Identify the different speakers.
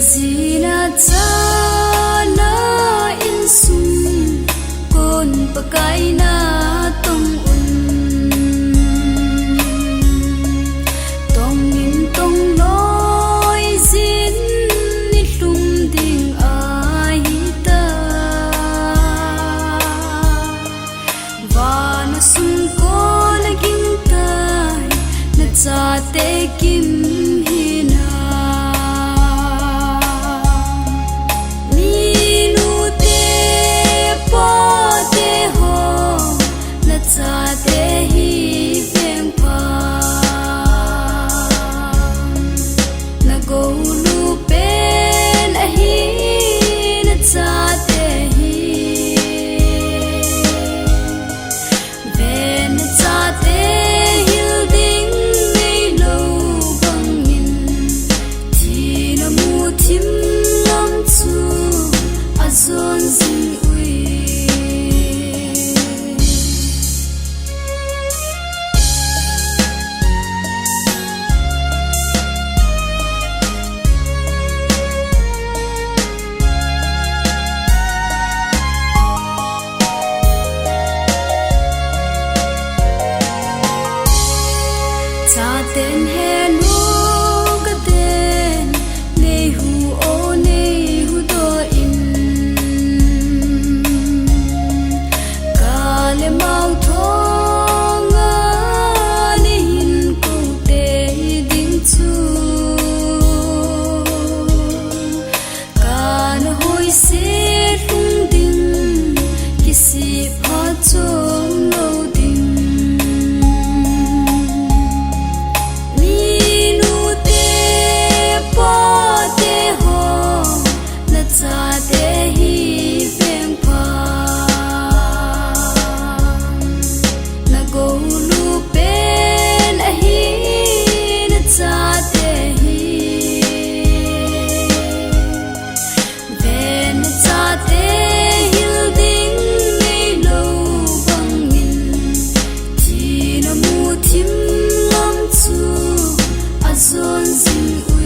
Speaker 1: zina chana in sum kon pakai na tong un tong in tong noi zin ni hlum ding ai ta vana sum ko laging tai na cha te kim tên hè nu cái tên nei hu o nei hu do in ca le mau thong a ni hin ku te ding chu ca no hoi se tung ding ki si pha chom lo ding Zon zin